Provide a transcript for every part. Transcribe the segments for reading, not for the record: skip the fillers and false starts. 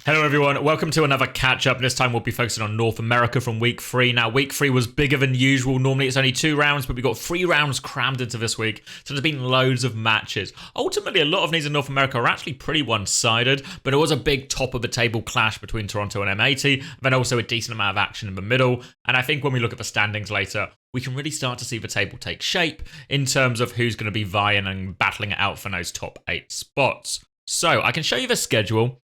Hello everyone, welcome to another catch-up. This time we'll be focusing on North America from Week 3. Now, Week 3 was bigger than usual. Normally it's only 2 rounds, but we got 3 rounds crammed into this week, so there's been loads of matches. Ultimately, a lot of these in North America are actually pretty one-sided, but it was a big top-of-the-table clash between Toronto and M80, then also a decent amount of action in the middle, and I think when we look at the standings later, we can really start to see the table take shape in terms of who's going to be vying and battling it out for those top 8 spots. So, I can show you the schedule.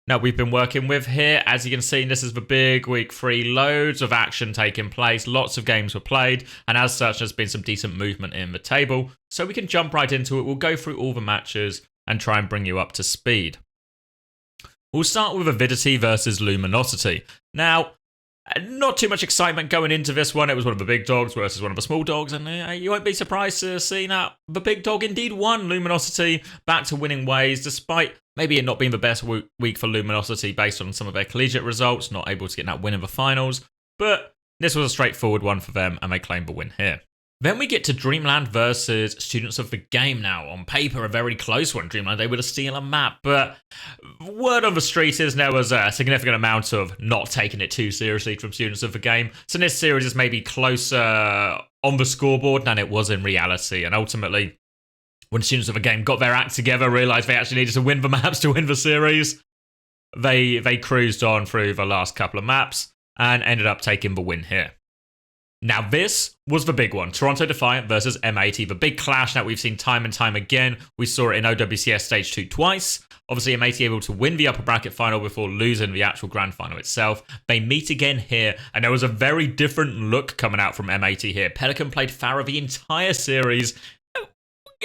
Now, we've been working with here, as you can see, this is the big Week 3, loads of action taking place, lots of games were played, and as such, there's been some decent movement in the table, so we can jump right into it. We'll go through all the matches and try and bring you up to speed. We'll start with Avidity versus Luminosity. Now, not too much excitement going into this one. It was one of the big dogs versus one of the small dogs, and you won't be surprised to see that the big dog indeed won. Luminosity back to winning ways, despite maybe it not being the best week for Luminosity based on some of their collegiate results, not able to get that win in the finals, but this was a straightforward one for them, and they claimed the win here. Then we get to Dreamland versus Students of the Game. Now, on paper, a very close one. Dreamland able to steal a map, but word on the street is there was a significant amount of not taking it too seriously from Students of the Game. So this series is maybe closer on the scoreboard than it was in reality. And ultimately, when Students of the Game got their act together, realised they actually needed to win the maps to win the series, they cruised on through the last couple of maps and ended up taking the win here. Now, this was the big one. Toronto Defiant versus M80. The big clash that we've seen time and time again. We saw it in OWCS Stage 2 twice. Obviously, M80 able to win the upper bracket final before losing the actual grand final itself. They meet again here, and there was a very different look coming out from M80 here. Pelican played Farah the entire series.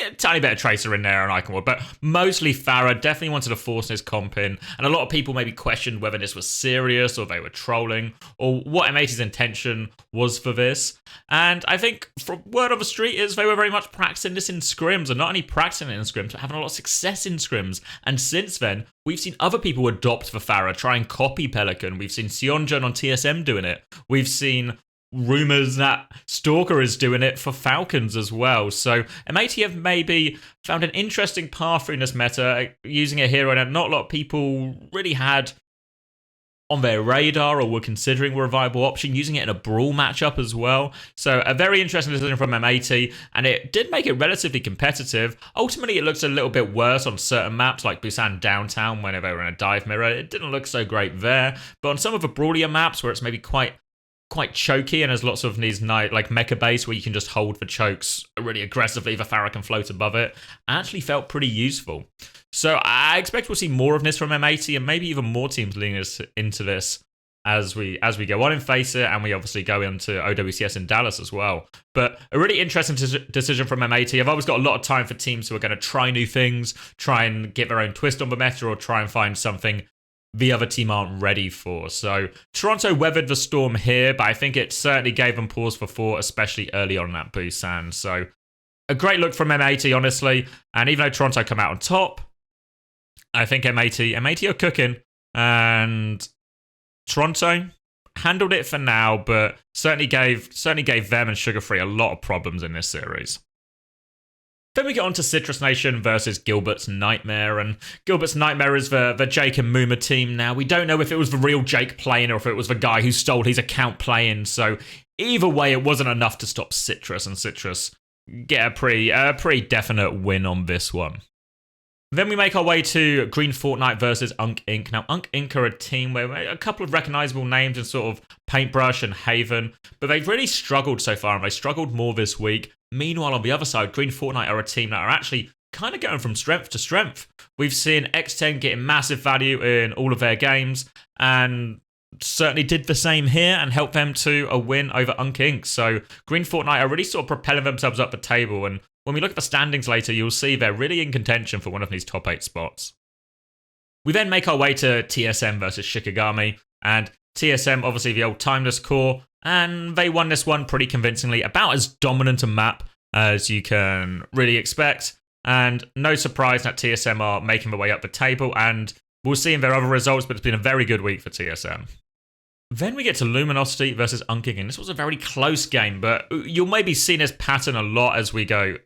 A tiny bit of Tracer in there and Iconwood, but mostly Farah. Definitely wanted to force his comp in, and a lot of people maybe questioned whether this was serious or they were trolling or what M80's intention was for this. And I think from word on the street is they were very much practicing this in scrims, and not only practicing it in scrims, but having a lot of success in scrims. And since then, we've seen other people adopt the Farah, try and copy Pelican. We've seen Sionjun on TSM doing it. We've seen rumours that Stalker is doing it for Falcons as well. So M80 have maybe found an interesting path through this meta, using a hero that not a lot of people really had on their radar or were considering were a viable option, using it in a brawl matchup as well. So a very interesting decision from M80, and it did make it relatively competitive. Ultimately, it looks a little bit worse on certain maps like Busan Downtown when they were in a dive mirror. It didn't look so great there, but on some of the brawlier maps where it's maybe quite choky, and there's lots of these like mecha base where you can just hold the chokes really aggressively, the Farah can float above it, actually felt pretty useful. So I expect we'll see more of this from M80, and maybe even more teams leaning us into this as we go on in FACEIT, and we obviously go into OWCS in Dallas as well. But a really interesting decision from M80. I've always got a lot of time for teams who are going to try new things, try and get their own twist on the meta, or try and find something the other team aren't ready for. So Toronto weathered the storm here, but I think it certainly gave them pause for thought, especially early on in that Busan. So a great look from M80, honestly. And even though Toronto come out on top, I think M80 are cooking, and Toronto handled it for now, but certainly gave them and Sugar Free a lot of problems in this series. Then we get on to Citrus Nation versus Gilberts Nightmare, and Gilberts Nightmare is the Jake and Muma team now. We don't know if it was the real Jake playing or if it was the guy who stole his account playing, so either way, it wasn't enough to stop Citrus, and Citrus get a pretty definite win on this one. Then we make our way to Green Fortnite versus UNC Inc. Now, UNC Inc are a team where a couple of recognisable names in sort of Paintbrush and Haven, but they've really struggled so far, and they struggled more this week. Meanwhile, on the other side, Green Fortnite are a team that are actually kind of going from strength to strength. We've seen X10 getting massive value in all of their games, and certainly did the same here and helped them to a win over UNC Inc. So Green Fortnite are really sort of propelling themselves up the table, and when we look at the standings later, you'll see they're really in contention for one of these top 8 spots. We then make our way to TSM versus Shikigami, and TSM, obviously the old Timeless core, and they won this one pretty convincingly, about as dominant a map as you can really expect, and no surprise that TSM are making their way up the table, and we'll see in their other results, but it's been a very good week for TSM. Then we get to Luminosity versus UNC Inc, and this was a very close game, but you'll maybe see this pattern a lot as we go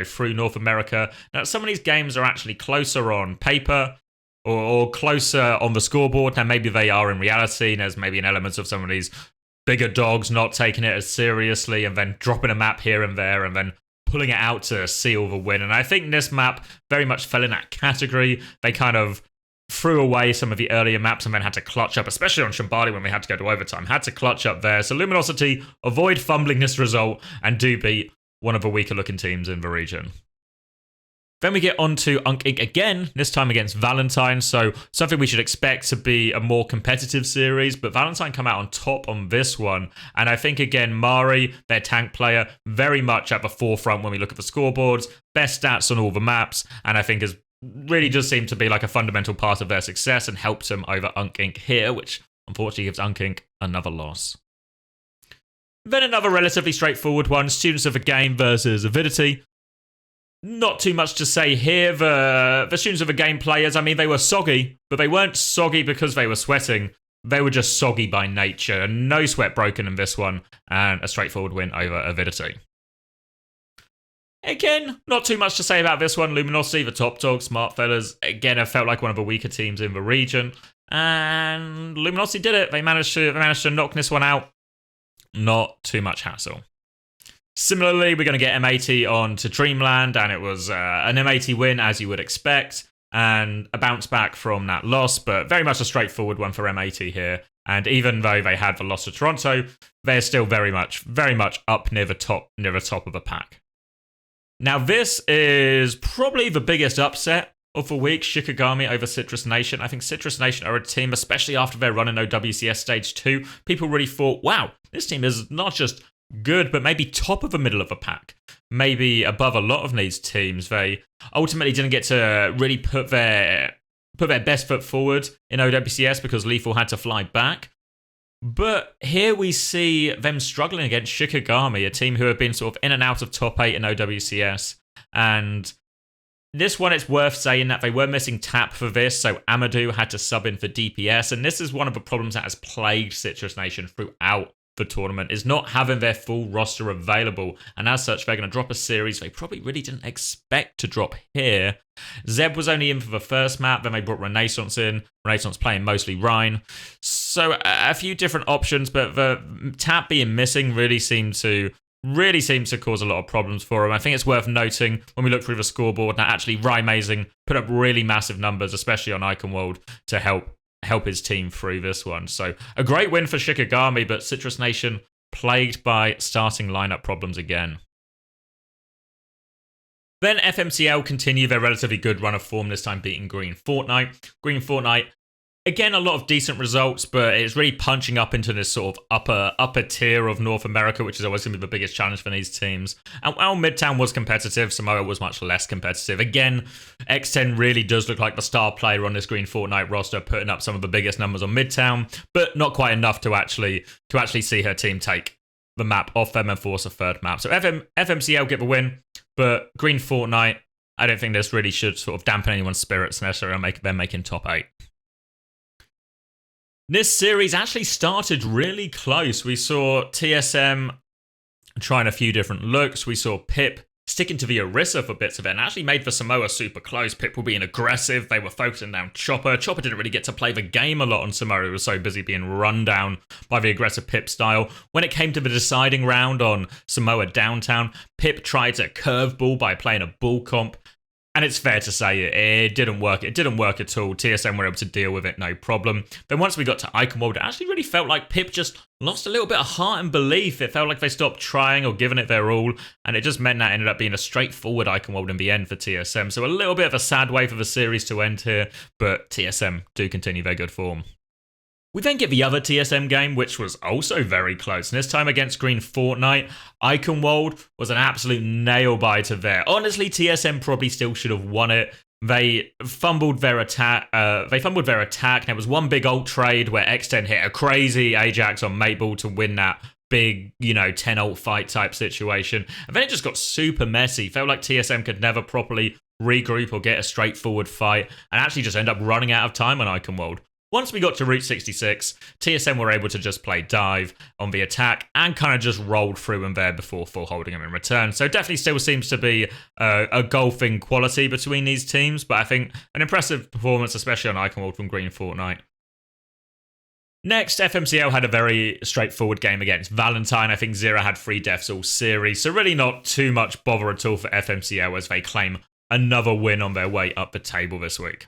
through North America. Now, some of these games are actually closer on paper, or closer on the scoreboard. Now, maybe they are in reality, and there's maybe an element of some of these bigger dogs not taking it as seriously and then dropping a map here and there and then pulling it out to seal the win. And I think this map very much fell in that category. They kind of threw away some of the earlier maps and then had to clutch up, especially on Shambali when we had to go to overtime. Had to clutch up there. So Luminosity avoid fumbling this result and do beat one of the weaker looking teams in the region. Then we get on to UNC Inc. again, this time against Valentine. So something we should expect to be a more competitive series, but Valentine come out on top on this one. And I think, again, Mari, their tank player, very much at the forefront when we look at the scoreboards, best stats on all the maps, and I think has really just seemed to be like a fundamental part of their success and helped them over UNC Inc. here, which unfortunately gives UNC Inc. another loss. Then another relatively straightforward one, Students of the Game versus Avidity. Not too much to say here. The Students of the Game players, I mean, they were soggy, but they weren't soggy because they were sweating. They were just soggy by nature. No sweat broken in this one, and a straightforward win over Avidity. Again, not too much to say about this one. Luminosity, the top dog, smart fellas, again, have felt like one of the weaker teams in the region. And Luminosity did it. They managed to knock this one out. Not too much hassle. Similarly, we're going to get M80 on to Dreamland, and it was an M80 win, as you would expect, and a bounce back from that loss, but very much a straightforward one for M80 here. And even though they had the loss to Toronto, they're still very much up near the top of the pack. Now, this is probably the biggest upset of the week, Shikigami over Citrus Nation. I think Citrus Nation are a team, especially after their run in OWCS Stage 2, people really thought, wow, this team is not just good, but maybe top of the middle of the pack. Maybe above a lot of these teams. They ultimately didn't get to really put their best foot forward in OWCS because Lethal had to fly back. But here we see them struggling against Shikigami, a team who have been sort of in and out of top 8 in OWCS. And this one, it's worth saying that they were missing Tap for this, so Amadou had to sub in for DPS. And this is one of the problems that has plagued Citrus Nation throughout the tournament, is not having their full roster available, and as such they're going to drop a series they probably really didn't expect to drop here. Zeb was only in for the first map, then they brought Renaissance in, Renaissance playing mostly Rhine, so a few different options, but the Tap being missing really seemed to cause a lot of problems for him. I think it's worth noting when we look through the scoreboard that actually Rymazing put up really massive numbers, especially on Iconworld, to help his team through this one. So a great win for Shikigami, but Citrus Nation plagued by starting lineup problems again. Then FMCL continue their relatively good run of form, this time beating Green Fortnite. Green Fortnite, again, a lot of decent results, but it's really punching up into this sort of upper tier of North America, which is always going to be the biggest challenge for these teams. And while Midtown was competitive, Samoa was much less competitive. Again, X10 really does look like the star player on this Green Fortnite roster, putting up some of the biggest numbers on Midtown, but not quite enough to actually see her team take the map off them and force a third map. So FMCL get the win, but Green Fortnite, I don't think this really should sort of dampen anyone's spirits necessarily and make them making top 8. This series actually started really close. We saw TSM trying a few different looks. We saw Pip sticking to the Orisa for bits of it and actually made the Samoa super close. Pip were being aggressive. They were focusing down Chopper. Chopper didn't really get to play the game a lot on Samoa. He was so busy being run down by the aggressive Pip style. When it came to the deciding round on Samoa Downtown, Pip tried to curveball by playing a bull comp. And it's fair to say it didn't work. It didn't work at all. TSM were able to deal with it, no problem. Then once we got to Iconworld, it actually really felt like Pip just lost a little bit of heart and belief. It felt like they stopped trying or giving it their all. And it just meant that ended up being a straightforward Iconworld in the end for TSM. So a little bit of a sad way for the series to end here. But TSM do continue their good form. We then get the other TSM game, which was also very close. And this time against Green Fortnite, Iconworld was an absolute nail-biter there. Honestly, TSM probably still should have won it. They fumbled their attack. And there was one big ult trade where X10 hit a crazy Ajax on Mateball to win that big, 10 ult fight type situation. And then it just got super messy. Felt like TSM could never properly regroup or get a straightforward fight and actually just end up running out of time on Iconworld. Once we got to Route 66, TSM were able to just play dive on the attack and kind of just rolled through them there before full holding them in return. So definitely still seems to be a golfing quality between these teams, but I think an impressive performance, especially on Icon World from Green Fortnite. Next, FMCL had a very straightforward game against Valentine. I think Zero had 3 deaths all series, so really not too much bother at all for FMCL as they claim another win on their way up the table this week.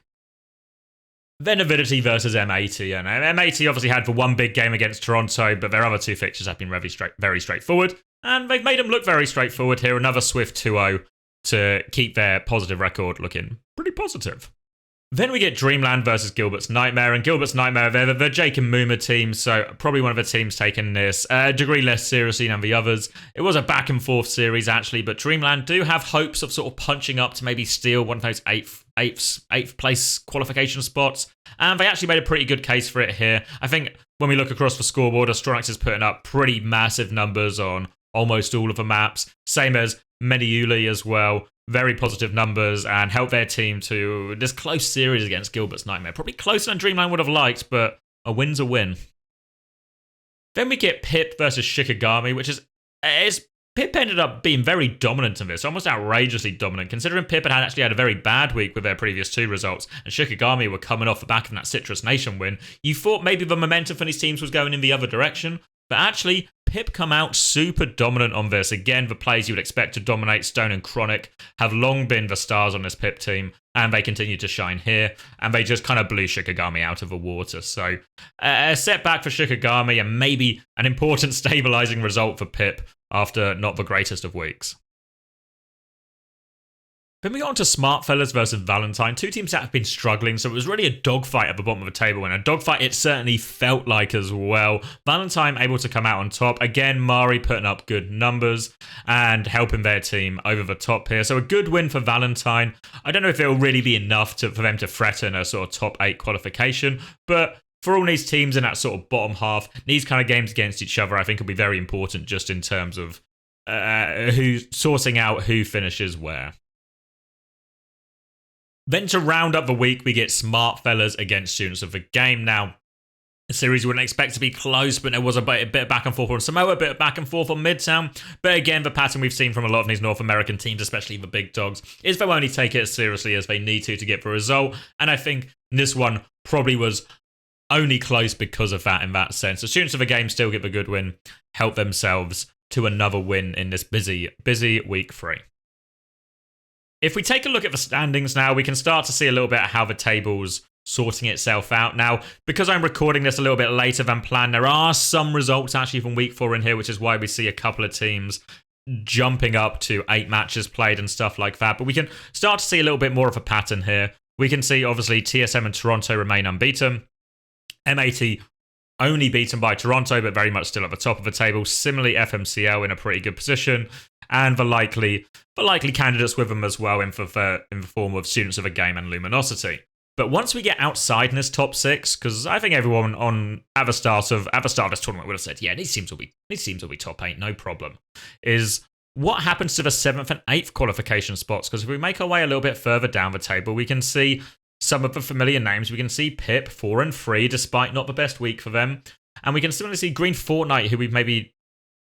Then Avidity versus M80, and M80 obviously had the one big game against Toronto, but their other 2 fixtures have been very straightforward, and they've made them look very straightforward here. Another swift 2-0 to keep their positive record looking pretty positive. Then we get Dreamland versus Gilberts Nightmare, and Gilberts Nightmare, they're the Jake and Moomer team, so probably one of the teams taking this a degree less seriously than the others. It was a back and forth series actually, but Dreamland do have hopes of sort of punching up to maybe steal one of those eighth place qualification spots, and they actually made a pretty good case for it here. I think when we look across the scoreboard, Astronix is putting up pretty massive numbers on almost all of the maps, same as Mediuli as well. Very positive numbers and help their team to this close series against Gilbert's Nightmare. Probably closer than Dreamland would have liked, but a win's a win. Then we get Pip versus Shikigami, which is Pip ended up being very dominant in this, almost outrageously dominant, considering Pip had actually had a very bad week with their previous 2 results, and Shikigami were coming off the back of that Citrus Nation win. You thought maybe the momentum for these teams was going in the other direction, but actually, Pip come out super dominant on this. Again, the players you would expect to dominate, Stone and Chronic, have long been the stars on this Pip team, and they continue to shine here, and they just kind of blew Shikigami out of the water. So, a setback for Shikigami, and maybe an important stabilizing result for Pip after not the greatest of weeks. Then we got on to Smartfellas versus Valentine, 2 teams that have been struggling, so it was really a dogfight at the bottom of the table, and a dogfight it certainly felt like as well. Valentine able to come out on top. Again, Mari putting up good numbers and helping their team over the top here. So a good win for Valentine. I don't know if it will really be enough for them to threaten a sort of top 8 qualification, but for all these teams in that sort of bottom half, these kind of games against each other, I think will be very important just in terms of who sourcing out who finishes where. Then to round up the week, we get Smartfellas against Students of the Game. Now, a series you wouldn't expect to be close, but there was a bit of back and forth on Samoa, a bit of back and forth on Midtown. But again, the pattern we've seen from a lot of these North American teams, especially the big dogs, is they'll only take it as seriously as they need to get the result. And I think this one probably was only close because of that in that sense. The Students of the Game still get the good win, help themselves to another win in this busy week 3. If we take a look at the standings now, we can start to see a little bit of how the table's sorting itself out. Now, because I'm recording this a little bit later than planned, there are some results actually from week 4 in here, which is why we see a couple of teams jumping up to 8 matches played and stuff like that. But we can start to see a little bit more of a pattern here. We can see, obviously, TSM and Toronto remain unbeaten. M80 only beaten by Toronto, but very much still at the top of the table. Similarly, FMCL in a pretty good position. And the likely candidates with them as well in the form of Students of the Game and Luminosity. But once we get outside in this top 6, because I think everyone at the start of this tournament would have said, yeah, these teams will be top 8, no problem, is what happens to the 7th and 8th qualification spots? Because if we make our way a little bit further down the table, we can see some of the familiar names. We can see Pip 4 and 3, despite not the best week for them. And we can similarly see Green Fortnite, who we've maybe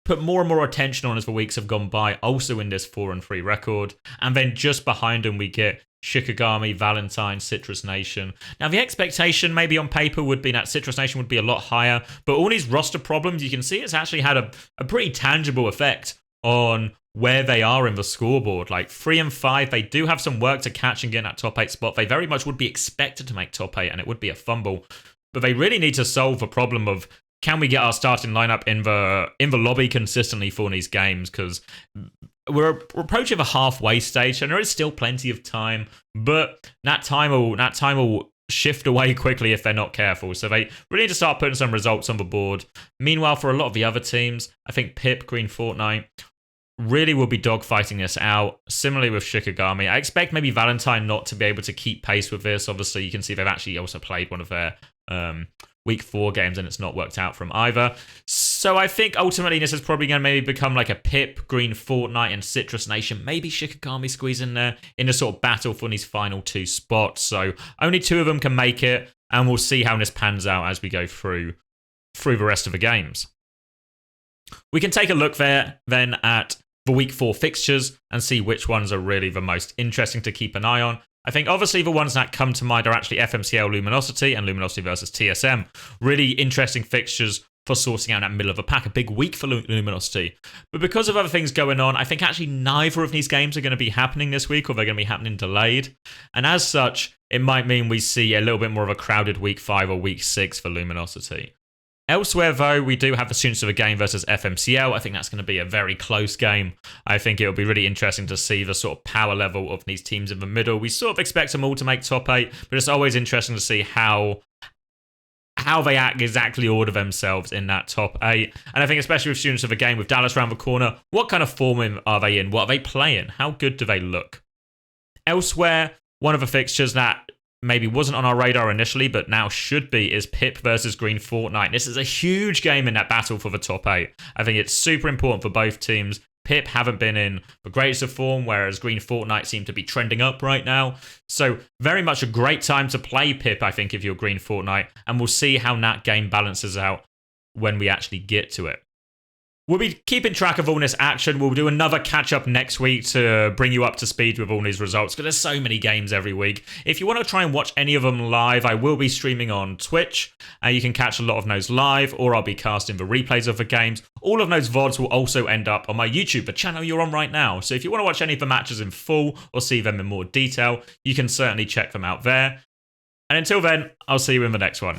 put more and more attention on as the weeks have gone by, also in this 4 and 3 record. And then just behind them, we get Shikigami, Valentine, Citrus Nation. Now, the expectation maybe on paper would be that Citrus Nation would be a lot higher, but all these roster problems, you can see it's actually had a pretty tangible effect on where they are in the scoreboard. Like 3 and 5, they do have some work to catch and get in that top 8 spot. They very much would be expected to make top 8, and it would be a fumble. But they really need to solve the problem of, can we get our starting lineup in the lobby consistently for these games? Because we're approaching the halfway stage, and there is still plenty of time. But that time will shift away quickly if they're not careful. So they really need to start putting some results on the board. Meanwhile, for a lot of the other teams, I think Pip, Green Fortnite really will be dogfighting this out. Similarly with Shikigami, I expect maybe Valentine not to be able to keep pace with this. Obviously, you can see they've actually also played one of their week 4 games, and it's not worked out from either. So I think ultimately this is probably going to maybe become like a Pip, Green Fortnite, and Citrus Nation. Maybe Shikigami squeeze in there in a sort of battle for these final 2 spots. So only 2 of them can make it. and we'll see how this pans out as we go through the rest of the games. We can take a look there then at the week 4 fixtures and see which ones are really the most interesting to keep an eye on. I think obviously the ones that come to mind are actually FMCL Luminosity and Luminosity versus TSM. Really interesting fixtures for sorting out that middle of the pack. A big week for Luminosity. But because of other things going on, I think actually neither of these games are going to be happening this week, or they're going to be happening delayed. And as such, it might mean we see a little bit more of a crowded week 5 or week 6 for Luminosity. Elsewhere, though, we do have the Students of the Game versus FMCL. I think that's going to be a very close game. I think it'll be really interesting to see the sort of power level of these teams in the middle. We sort of expect them all to make top 8, but it's always interesting to see how they exactly order themselves in that top 8. And I think especially with Students of the Game, with Dallas around the corner, what kind of form are they in? What are they playing? How good do they look? Elsewhere, one of the fixtures that maybe wasn't on our radar initially, but now should be, is Pip versus Green Fortnite. This is a huge game in that battle for the top 8. I think it's super important for both teams. Pip haven't been in the greatest of form, whereas Green Fortnite seem to be trending up right now. So very much a great time to play Pip, I think, if you're Green Fortnite, and we'll see how that game balances out when we actually get to it. We'll be keeping track of all this action. We'll do another catch-up next week to bring you up to speed with all these results, because there's so many games every week. If you want to try and watch any of them live, I will be streaming on Twitch. You can catch a lot of those live, or I'll be casting the replays of the games. All of those VODs will also end up on my YouTube, the channel you're on right now. So if you want to watch any of the matches in full or see them in more detail, you can certainly check them out there. And until then, I'll see you in the next one.